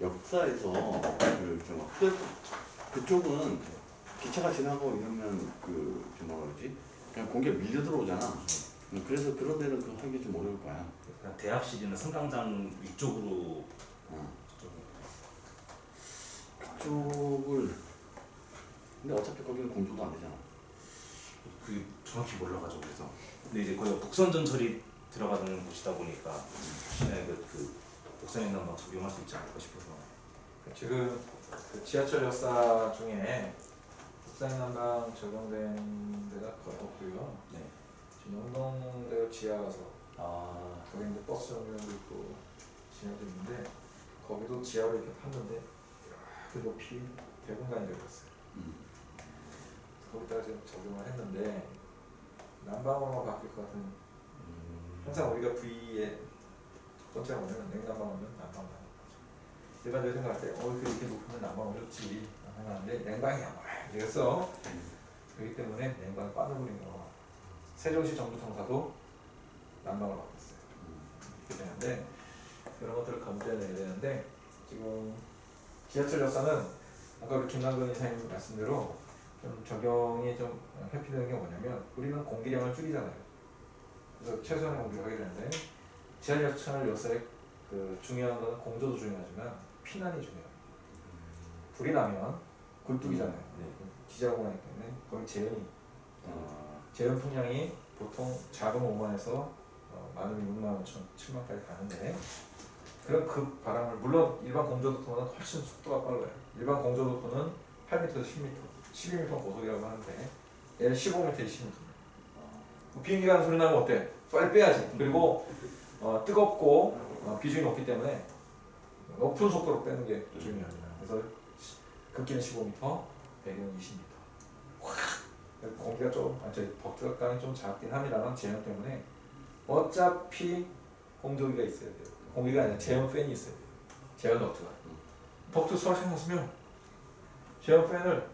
역사에서 그쪽은 기차가 지나고 이러면 뭐라 그러지? 그냥 공기가 밀려 들어오잖아. 그래서 그런 데는 그 하기 좀 어려울 거야. 그러니까 대합실이나 승강장 위쪽으로 그쪽을 근데 어차피 거기는 공조도 안 되잖아. 그게 정확히 몰라가지고 그래서 근데 이제 거기가 북선전철이 들어가는 곳이다 보니까 혹시나 그 북선횡단방 적용할 수 있지 않을까 싶어서. 지금 그 지하철 역사 중에 북선횡단방 적용된 데가 거의 없고요. 네. 지금 영동대로 지하 가서 거기 이제 버스 정류장도 있고 지하도 있는데 거기도 지하로 이렇게 팠는데 그 높이 대공간이 되었어요. 거기다가 지금 적용을 했는데 난방으로만 바뀔 것 같은. 항상 우리가 V의 첫 번째가 뭐냐면 냉난방 오면 난방 나는 거죠. 일반적으로 생각할 때 이렇게 높으면 난방은 좋지 하는데 냉방이야 뭐 이랬어. 그렇기 때문에 냉방이 빠져버린 경우가 세종시 정부청사도 난방을 바꿨어요. 이렇게 되는데 그런 것들을 검토해내야 되는데 지금 지하철 역사는 아까 우리 김남근 이사님 말씀대로 좀 적용이 좀 회피되는 게 뭐냐면 우리는 공기량을 줄이잖아요. 그래서 최소한의 공기를 하게 되는데 지하철 역사의 그 중요한 거는 공조도 중요하지만 피난이 중요해요. 불이 나면 굴뚝이잖아요. 기자공간이기 때문에 거기 재현이 재현 풍량이 보통 작으면 5만에서 많으면 6만 5천, 7만까지 가는데 그럼 그 바람을 물론 일반 공조도로는 훨씬 속도가 빨라요. 일반 공조도로는 8m에서 10m, 12m 고속이라고 하는데 얘는 15m에 10m. 비행기 가는 소리 나면 어때? 빨리 빼야지. 그리고 뜨겁고 비중이 높기 때문에 높은 속도로 빼는 게 중요합니다. 그래서 극기는 15m, 배경은 20m. 공기가 좀, 벅적감이 좀 작긴 합니다만 제형 때문에 어차피 공조기가 있어야 돼요. 공기가 아니라 제형 팬이 있어야 돼요. 제형 덕트가. 덕트 서로 생겼으면 제형 팬을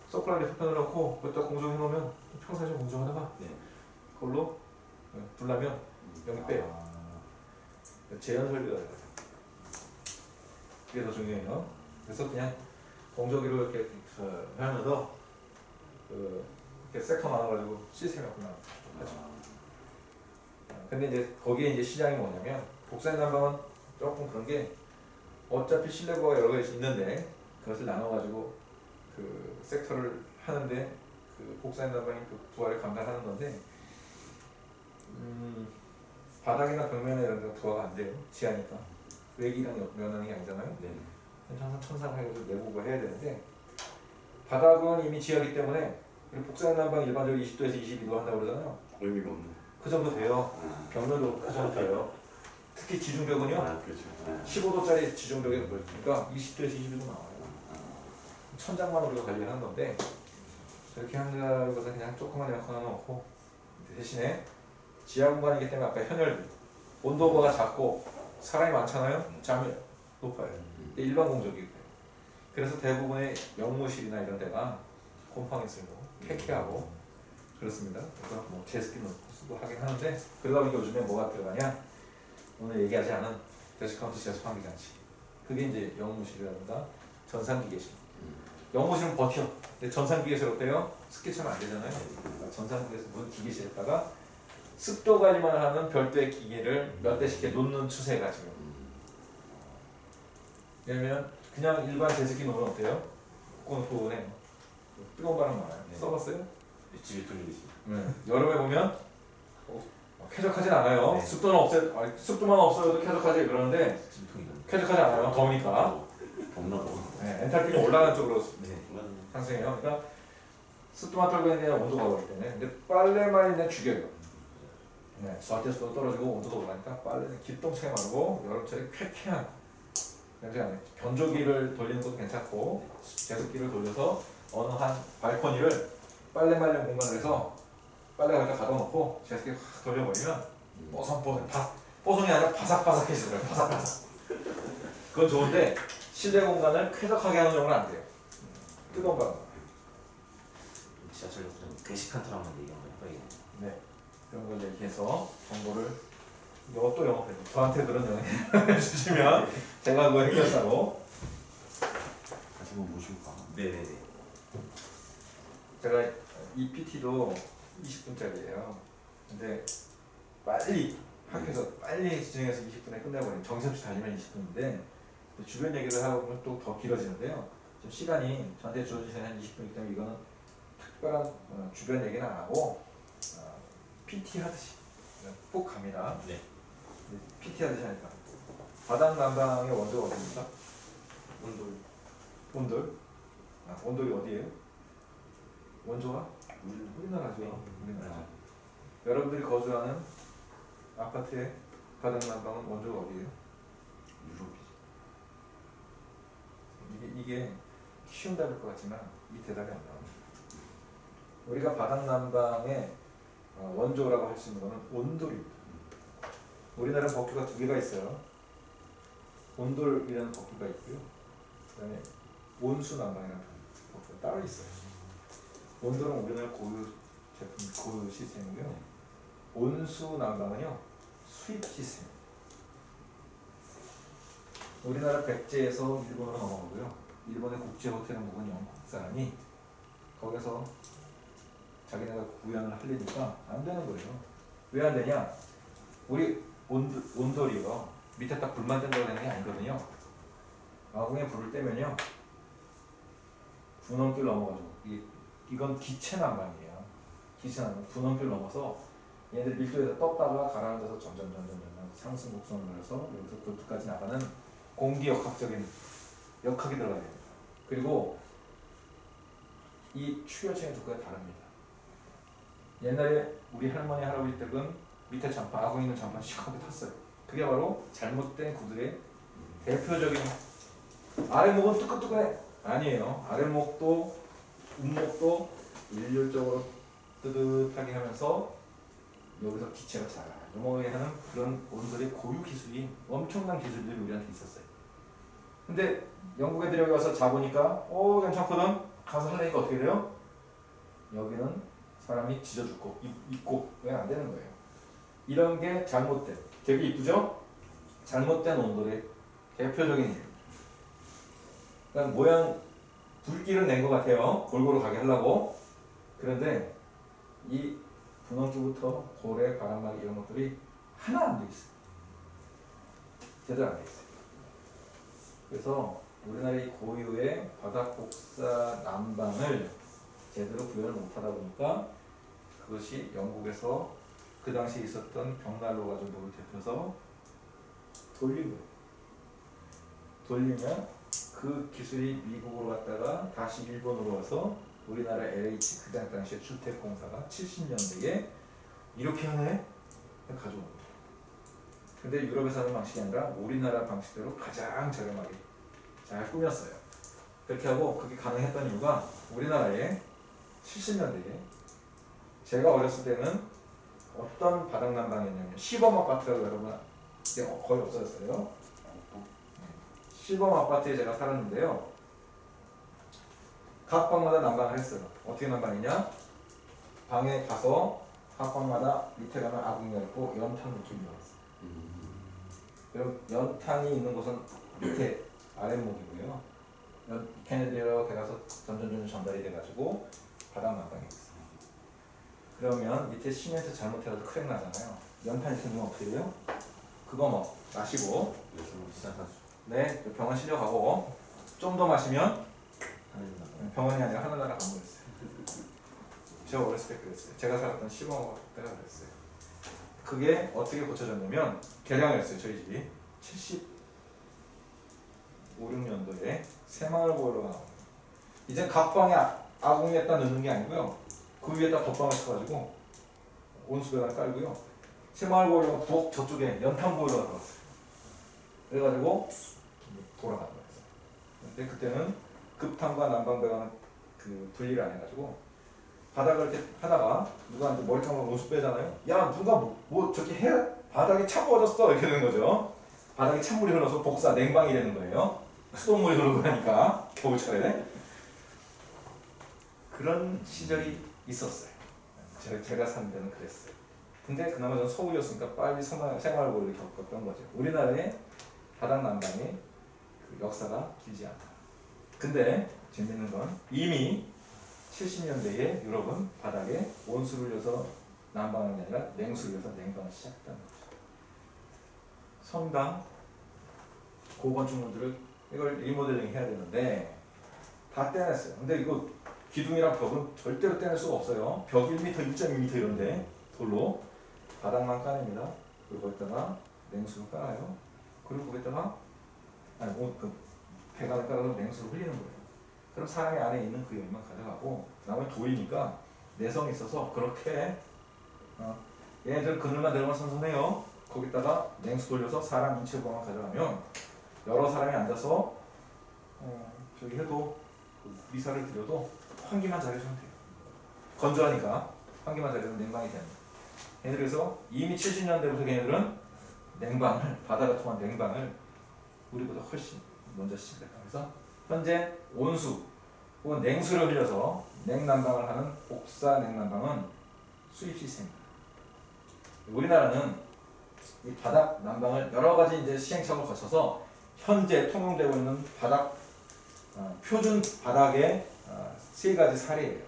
서클라이트 팬을 넣고 거기다 공조해 놓으면 평상시에 공조하다가 그걸로 불 나면 여기 빼요. 제형 설비가 돼요. 그게 더 중요해요. 그래서 그냥 공조기로 이렇게 하면서 이렇게 섹터 나눠가지고 시스템이 없구나 하죠. 근데 이제 거기에 이제 시장이 뭐냐면 복사난방은 조금 그런 게 어차피 실내부가 여러 가지 있는데 그것을 나눠가지고 그 섹터를 하는데 그 복사난방이 그 부하를 감당하는 건데 바닥이나 벽면에 이런 데가 부하가 안 돼요. 지하니까 외기랑 면하는 게 아니잖아요. 항상 천상해가지고 내부가 해야 되는데 바닥은 이미 지하기 때문에 복사난방 일반적으로 20도에서 22도 한다고 그러잖아요. 의미가 없네. 그 정도 돼요. 벽면도 그 정도 돼요. 특히 지중벽은요. 그렇죠. 15도짜리 지중벽에 그러니까 20도에서 22도 나와요. 천장만 우리가 관리를 하는 건데 저렇게 한다는 것은 그냥 조그만 에어컨 하나 넣고 대신에 지하 공간이기 때문에 아까 현열비 온도가 작고 사람이 많잖아요. 잠이 높아요. 일반 공조기예요. 그래서 대부분의 영무실이나 이런 데가 곰팡이 쓰고 쾌쾌하고 그렇습니다. 그래서 뭐 제습기는 쓰고 하긴 하는데 그러다 보니까 요즘에 뭐가 들어가냐 오늘 얘기하지 않은 데스카운트 제습환기 장치 그게 이제 영무실이라든가 전산기계실 영무실은 버텨. 근데 전산기계실 어때요? 습기처럼 안 되잖아요. 전산기계실 문 기계실에다가 습도 관리만 하는 별도의 기계를 몇 대씩 이렇게 놓는 추세가 지금. 왜냐면 그냥 일반 제습기 놓으면 어때요? 꽁꽁해. 뜨거운 바람 많아요. 써봤어요? 집에 돌리고 있습니다. 여름에 보면 쾌적하진 않아요. 습도만 없어도 쾌적하지 그러는데 쾌적하지 않아요. 더우니까. 덥나 봐. 엔탈피가 올라가는 쪽으로 상승해요. 그러니까 습도만 떨고 있는 게 아니라 온도가 오르기 때문에. 근데 빨래만 있는 죽여요. 수화태수도 떨어지고 온도도 올라가니까 빨래는 기똥차게 마르고 여름철에 쾌쾌한 냄새가 나요. 건조기를 돌리는 것도 괜찮고 제습기를 돌려서 어느 한 발코니를 빨래 말려 공간을 해서 빨래가 갖다 놓고 제습기 확 돌려버리면 뽀송뽀송 뽀송이 아니라 바삭바삭해지더라고요. 바삭바삭. 그건 좋은데 실내 공간을 쾌적하게 하는 정도는 안 돼요. 뜨거운 바람. 지하철역에서 게시칸트라는 얘기한 거예요. 네. 그런 걸 얘기해서 정보를 또 영업해요. 저한테 그런 영향을 주시면 제가 그거 해결사로 같이 한번 모시고 가. 네네네. 제가 이 PT도 20분짜리예요. 근데 빨리 학교에서 빨리 진행해서 20분에 끝내버리면 정신없이 달리면 20분인데 주변 얘기를 하고 보면 또 더 길어지는데요. 지금 시간이 저한테 주어진 시간이 한 20분이기 때문에 이거는 특별한 주변 얘기는 안 하고 PT 하듯이 그냥 푹 갑니다. 네. PT 하듯이 하니까 바닥 난방의 원조가 어디입니까? 온돌. 온돌? 온돌이 어디예요? 원조가? 우리나라죠. 우리나라. 여러분들이 거주하는 아파트의 바닥 난방은 원조가 어디예요? 유럽이지. 이게 쉬운 답일 것 같지만 이 대답이 안 나옵니다. 우리가 바닥 난방의 원조라고 할 수 있는 것은 온돌입니다. 우리나라는 법규가 두 개가 있어요. 온돌이라는 법규가 있고요. 그다음에 온수 난방이라는 법규가 따로 있어요. 온돌은 우리나라 고유 제품, 고유 시스템이고요. 온수 난방은요 수입 시스템. 우리나라 백제에서 일본으로 넘어가고요. 일본의 국제 호텔을 묵은 영국 사람이 거기서 자기네가 구현을 하려니까 안 되는 거예요. 왜 안 되냐? 우리 온돌이요. 밑에 딱 불만 든다고 되는 게 아니거든요. 아궁에 불을 떼면요. 분원길 넘어가죠. 이건 기체 난방이에요. 기체 난방. 분원길 넘어서 얘들 밀도에서 떴다가 가라앉아서 점점 상승 곡선을 해서 여기서 골프까지 나가는 공기역학적인 역학이 들어가야 됩니다. 그리고 이 추결층의 두께가 다릅니다. 옛날에 우리 할머니 할아버지 댁은 밑에 장판, 아궁 있는 장판 시커멓게 탔어요. 그게 바로 잘못된 구들의 대표적인. 아랫목은 뜨끈뜨끈해. 아니에요. 아랫목도 윗목도 일률적으로 뜨뜻하게 하면서 여기서 기체가 잘 넘어가게 하는 그런 온돌의 고유 기술이, 엄청난 기술들이 우리한테 있었어요. 근데 영국 애들이 여기 와서 자보니까 괜찮거든? 가서 하려니까 어떻게 돼요? 여기는 사람이 지져 죽고 있고 왜 안 되는 거예요. 이런 게 잘못된, 되게 이쁘죠? 잘못된 온돌의 대표적인 일. 그러니까 모양 붉기를 낸 것 같아요. 골고루 가게 하려고. 그런데 이 분홍기부터 고래, 바람막이 이런 것들이 하나 안 돼 있어요. 제대로 안 돼 있어요. 그래서 우리나라의 고유의 바닥 복사 난방을 제대로 구현을 못하다 보니까 그것이 영국에서 그 당시에 있었던 벽난로 가지고 물을 데펴서 돌린 거예요. 돌리면 그 기술이 미국으로 갔다가 다시 일본으로 와서 우리나라 LH 그 당시에 주택공사가 70년대에 이렇게 하네? 가져옵니다. 근데 유럽에서 하는 방식이 아니라 우리나라 방식대로 가장 저렴하게 잘 꾸몄어요. 그렇게 하고 그게 가능했던 이유가 우리나라에 70년대에 제가 어렸을 때는 어떤 바닥 난방이었냐면 시범 아파트라고 여러분 이게 거의 없어졌어요. 시범 아파트에 제가 살았는데요. 각 방마다 난방을 했어요. 어떻게 난방했냐? 방에 가서 각 방마다 밑에 가면 아궁이가 있고 연탄 느낌이 나왔어요. 그럼 연탄이 있는 곳은 밑에 아랫목이고요. 걔네들이 이렇게 가서 점점 전달이 돼가지고 바닥 난방이 있어요. 그러면 밑에 시멘트 잘못해서 크랙 나잖아요. 연탄 있으면 어떻게 돼요? 그거 마시고 네, 병원 실려가고 좀 더 마시면 병원이 아니라 하늘나라 간거였어요. 제가 어렸을 때 그랬어요. 제가 살았던 시범 때가 그랬어요. 그게 어떻게 고쳐졌냐면 개량했어요. 저희 집이 75, 6년도에 새마을 보일러가 나옵니다. 이제 각 방에 아궁이에다 넣는 게 아니고요. 그 위에다 덧방을 쳐가지고 온수배관을 깔고요. 새마을 보일러가 부엌 저쪽에 연탄 보일러가 들어왔어요. 그래가지고 돌아가는 거예요. 근데 그때는 급탕과 난방배관은 그 분리를 안 해가지고 바닥을 이렇게 하다가 누구한테 머리카락으로 온수 빼잖아요. 야 누가 뭐 저렇게 해? 바닥이 차가워졌어 이렇게 되는 거죠. 바닥에 찬물이 흘러서 복사 냉방이 되는 거예요. 수돗물이 흐르고 나니까 겨울철에 그런 시절이 있었어요. 제가 사는 데는 그랬어요. 근데 그나마 저는 서울이었으니까 빨리 생활고를 겪었던 거죠. 우리나라의 바닥 난방의 그 역사가 길지 않다. 근데 재밌는 건 이미 70년대에 유럽은 바닥에 온수를 넣어서 난방하는 게 아니라 냉수를 넣어서 냉방을 시작했다는 거죠. 성당, 고건축물들을 이걸 리모델링 해야 되는데 다 떼냈어요. 근데 이거 기둥이랑 벽은 절대로 떼낼 수가 없어요. 벽 1m, 1.2m 이런데 돌로 바닥만 까냅니다. 그리고 거기다가 냉수를 깔아요. 그리고 거기다가 그 배관을 깔아서 냉수를 흘리는 거예요. 그럼 사람이 안에 있는 그 열만 가져가고 나머지 돌이니까 내성이 있어서 그렇게 얘네들 그늘만 내려가면 선선해요. 거기다가 냉수 돌려서 사람 인체 공간 가져가면 여러 사람이 앉아서 저기 해도 미사를 드려도 환기만 잘해주면 돼요. 건조하니까 환기만 잘해주면 냉방이 됩니다. 얘네들 그래서 이미 70년대부터 걔네들은 냉방을 바다가 통한 냉방을 우리보다 훨씬 먼저 시작했다. 그래서 현재 온수 혹은 냉수를 흘려서 냉난방을 하는 복사 냉난방은 수입 시스템입니다. 우리나라는 이 바닥 난방을 여러 가지 이제 시행착오를 거쳐서 현재 통용되고 있는 바닥 표준 바닥의 세 가지 사례예요.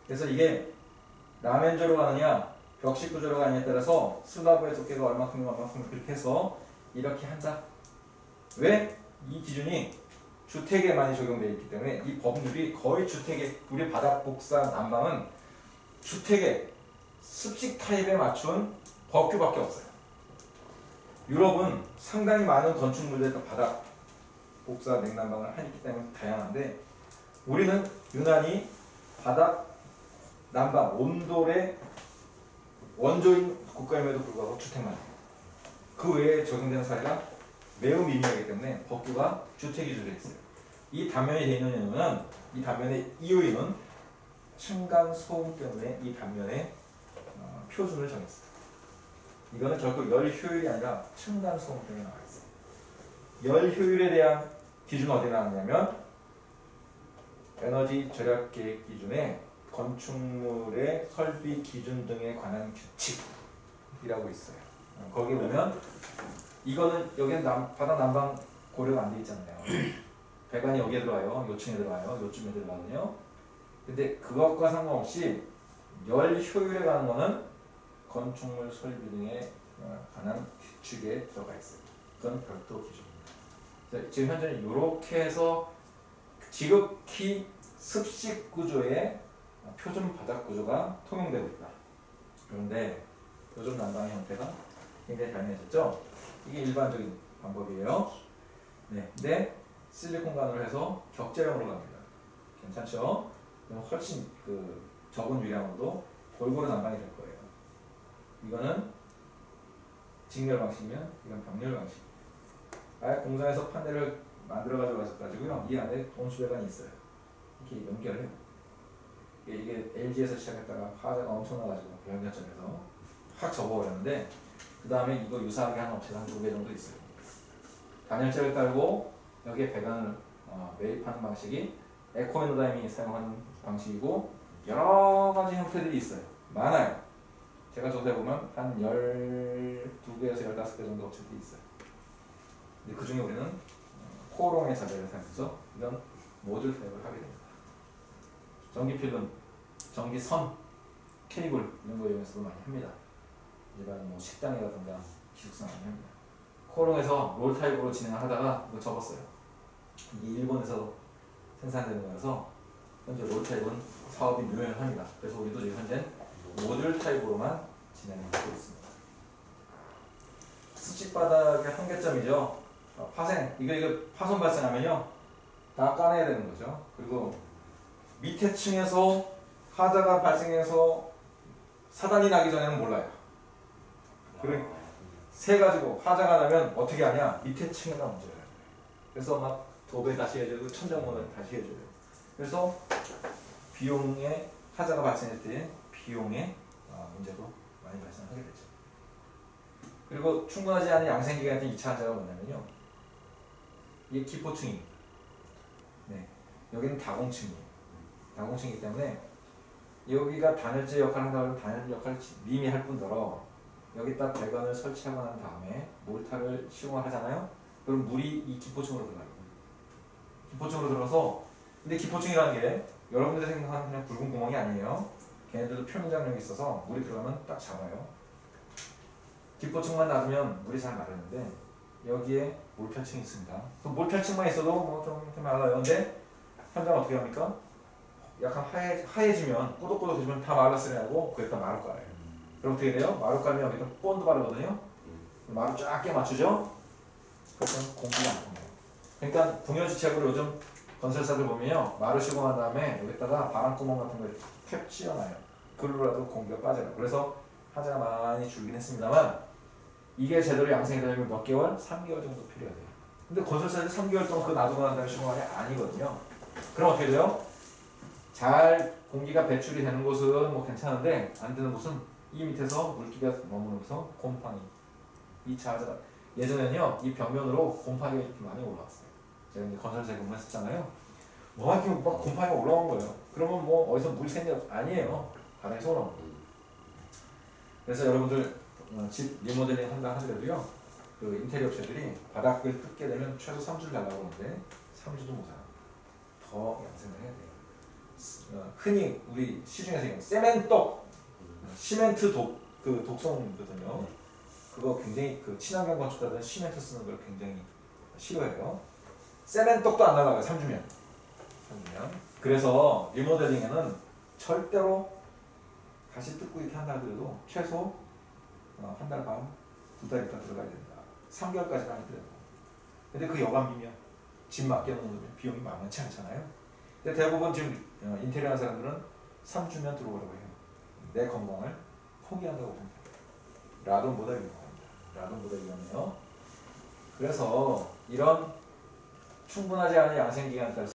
그래서 이게 라멘조로 가느냐 벽식 구조로 가느냐에 따라서 슬라브의 두께가 얼마큼이면 그렇게 해서 이렇게 한다. 왜? 이 기준이 주택에 많이 적용되어 있기 때문에 이 법률이 거의 주택에 우리 바닥 복사 난방은 주택의 습식 타입에 맞춘 법규밖에 없어요. 유럽은 상당히 많은 건축물들에서 바닥 복사 냉난방을 하기 때문에 다양한데 우리는 유난히 바닥 난방 온돌의 원조인 국가임에도 불구하고 주택만 해요. 그 외에 적용되는 사례가 매우 미미하기 때문에 법규가 주택 위주로 되어 있어요. 이 단면이 되어 있는 이유는 이 단면의 이유는 층간 소음 때문에 이 단면에 표준을 정했어요. 이거는 결국 열 효율이 아니라 층간 소음 때문에 나와 있어요. 열 효율에 대한 기준은 어디에 나왔냐면 에너지 절약 계획 기준에 건축물의 설비 기준 등에 관한 규칙이라고 있어요. 거기 보면 이거는 여기는 바닥 난방 고려가 안 돼 있잖아요. 배관이 여기에 들어와요. 요층에 들어와요. 요쯤에 들어가거든요. 근데 그것과 상관없이 열 효율에 관한 거는 건축물 설비 등에 관한 규칙에 들어가 있어요. 그건 별도 기준입니다. 지금 현재는 이렇게 해서 지극히 습식 구조의 표준 바닥 구조가 통용되고 있다. 그런데 요즘 난방의 형태가 굉장히 다양해졌죠. 이게 일반적인 방법이에요. 네, 근데 실리콘관으로 해서 격재형으로 갑니다. 괜찮죠? 훨씬 적은 유량으로도 골고루 난방이 될 거예요. 이거는 직렬 방식이면 이건 병렬 방식. 아예 공장에서 판넬을 만들어 가지고요. 이 안에 온수배관이 있어요. 이렇게 연결해요. 이게 LG에서 시작했다가 화재가 엄청나가지고 연결점에서 확 접어버렸는데 그 다음에 이거 유사하게 하는 업체가 한 2개 정도 있어요. 단열재를 깔고 여기에 배관을 매입하는 방식이 에코에너다임이 사용하는 방식이고 여러 가지 형태들이 있어요. 많아요. 제가 조사해보면 한 12개에서 15개 정도 업체들이 있어요. 근데 그 중에 우리는 코롱의 자재를 사용해서 이런 모듈 타입을 하게 됩니다. 전기필름, 전기선, 케이블 이런 거 이용해서도 많이 합니다. 일반 식당이라든가 기숙사 많이 합니다. 코롱에서 롤 타입으로 진행을 하다가 이거 접었어요. 이게 일본에서 생산되는 거라서 현재 롤 타입은 사업이 묘연합니다. 그래서 우리도 지금 현재 모듈 타입으로만 진행하고 있습니다. 습식 바닥의 한계점이죠. 파생, 이거 파손 발생하면요 다 까내야 되는 거죠. 그리고 밑에 층에서 하자가 발생해서 사단이 나기 전에는 몰라요. 그래 세 가지고 하자가 나면 어떻게 하냐? 밑에 층에다 얹어요. 그래서 막 도배 다시 해줘도 천장문을 다시 해줘요. 그래서 비용에 하자가 발생할 때 비용에 문제도 많이 발생하게 되죠. 그리고 충분하지 않은 양생기가 같은 2차 하자가 뭐냐면요. 이게 기포층입니다. 네, 여기는 다공층이에요. 다공층이기 때문에 여기가 단열재 역할을 한다면 단열 역할을 님이 할 뿐더러 여기다 배관을 설치하고 난 다음에 몰타를 시공을 하잖아요. 그럼 물이 이 기포층으로 들어가요. 기포층으로 들어서 근데 기포층이라는 게 여러분들이 생각하는 그냥 붉은 구멍이 아니에요. 걔네들도 표면 장력이 있어서 물이 들어가면 딱 잡아요. 기포층만 놔두면 물이 잘 마르는데 여기에 몰탈층이 있습니다. 그 몰탈층만 있어도 뭐좀 이렇게 말라요. 근데 현장 어떻게 합니까? 약간 하얘지면 꾸덕꾸덕해지면 다 말랐으려고 그랬다 마루 깔아요. 그럼 어떻게 돼요? 마루 깔면 여기다 본드 바르거든요. 마루 쫙 깨 맞추죠? 그러면 공기가 안 통해요. 그러니까 동여지책으로 요즘 건설사들 보면요, 마루 시공한 다음에 여기다가 바람구멍 같은 거 이렇게 캡 씌워놔요. 그걸로라도 공기가 빠져요. 그래서 하자가 많이 줄긴 했습니다만 이게 제대로 양생이 되려면 몇 개월? 3개월 정도 필요해요. 근데 건설사들이 3개월 동안 그거 놔두고 난 다음에 시공하는 게 아니거든요. 그럼 어떻게 돼요? 잘 공기가 배출이 되는 곳은 뭐 괜찮은데 안 되는 곳은 이 밑에서 물기가 머무르면서 곰팡이, 이 자자가 예전에는요 이 벽면으로 곰팡이가 이렇게 많이 올라왔어요. 제가 이제 건설사에 근무했었잖아요. 뭐 이렇게 막 곰팡이가 올라온 거예요. 그러면 뭐 어디서 물 생겨 아니에요. 바닥에서 올라온 거예요. 그래서 여러분들 집 리모델링 한다 하더라도요 그 인테리어 업체들이 바닥을 뜯게 되면 최소 3주를 달라고 하는데 3주도 모자라. 더 양생을 해야 돼요. 흔히 우리 시중에서 얘기하는 세멘떡, 시멘트 그 독성이거든요. 그거 굉장히 그 친환경 건축가들은 시멘트 쓰는 걸 굉장히 싫어해요. 세멘떡도 안 날아가요. 3주면. 그래서 리모델링에는 절대로 다시 뜯고 이렇게 한다 하더라도 최소 한 달 반, 2달 있다 들어가야 된다. 3개월까지는 아니더라도. 근데 그 여간비면 집 맡겨놓는 비용이 만만치 않잖아요. 근데 대부분 지금 인테리어 하는 사람들은 3주면 들어오라고 해요. 내 건강을 포기한다고 봅니다. 라돈보다 위험합니다. 라돈보다 위험해요. 그래서 이런 충분하지 않은 양생기간에 따라서